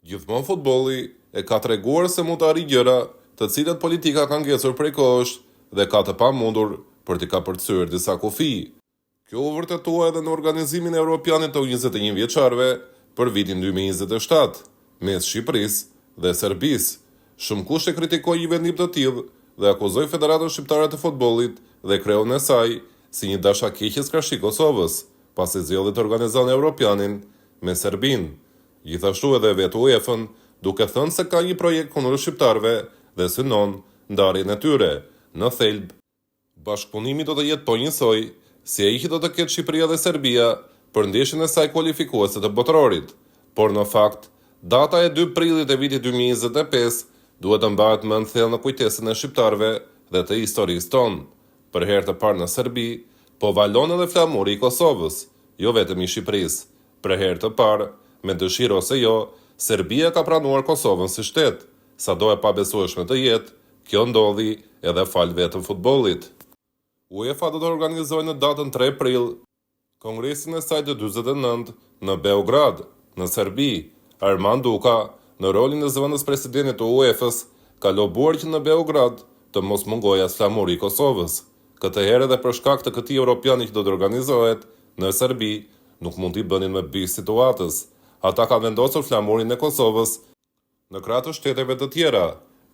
Gjithmonë futbolli e ka treguar se mund të arrijë gjëra të cilat politika ka ngecur prej kohësh dhe ka të pamundur për t'i kapërcyer disa kufi. Kjo u vërtetua edhe në organizimin e Europianit të 21 vjeçarëve për vitin 2027, mes Shqipërisë dhe Serbisë. Shumë kush e kritikoi një vendim të tillë dhe akuzoi Federatën Shqiptare të Futbollit dhe kreun e saj si një dashakeqjes krahasi Kosovës, pasi zgjelli të organizonte Europianin me Serbinë. Gjithashtu edhe vetë UEFA-n, duke thënë se ka një projekt kundër shqiptarëve dhe synon ndarjen e tyre. Në thelb, bashkëpunimi do të jetë po njësoj si ai që do të ketë Shqipëria dhe Serbia për ndeshjen e saj kualifikuese të botrorit. Por në fakt, data e 2 prillit e vitit 2025 duhet të mbahet më në thellë në kujtesën e shqiptarëve dhe të historisë tonë. Për herë të parë në Serbi, po valon edhe flamuri i Kosovës, jo vetëm i Shqipërisë. Për herë të parë, me dëshirë ose jo, Serbia ka pranuar Kosovën si shtet. Sado e pabesueshme të jetë, kjo ndodhi edhe fal vetëm futbollit. UEFA do të organizojë në datën 3 prill kongresin e saj të 49 në Beograd, në Serbi. Armand Duka, në rolin e zëvendës presidentit të UEFA-s, ka lobuar që në Beograd të mos mungojë as flamuri i Kosovës. Këtë herë edhe për shkak të këtij europiani që do të organizohet në Serbi, nuk mund t'i bënin me bizë situatës. Ata ka vendosur flamurin e Kosovës në krah të shteteve të tjera,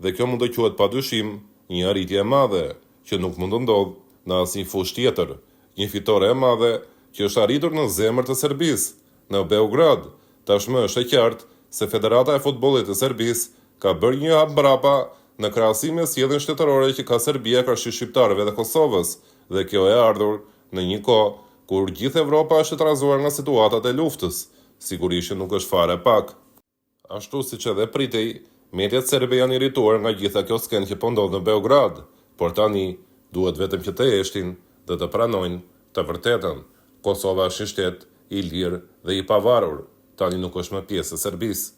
dhe kjo mund të quhet padyshim një arritje e madhe, që nuk mund të ndodhë në asnjë fushë tjetër. Një fitore e madhe që është arritur në zemër të Serbisë. Në Beograd, tashmë është e qartë se Federata e Futbollit të Serbisë ka bërë një hap mbrapa në krahasim me sjelljen shtetërore që ka Serbia kundër shqiptarëve dhe Kosovës, dhe kjo e ardhur në një kohë kur gjithë Evropa është trazuar nga situatat e luftës. Sigurisht nuk është fare pak. Ashtu siç edhe pritej, mediat serbe janë irrituar nga gjitha kjo skenë që po ndodh në Beograd, por tani duhet vetëm që të heshtin dhe të pranojnë të vërtetën. Kosova është një shtet i lirë dhe i pavarur, tani nuk është më pjesë e Serbisë.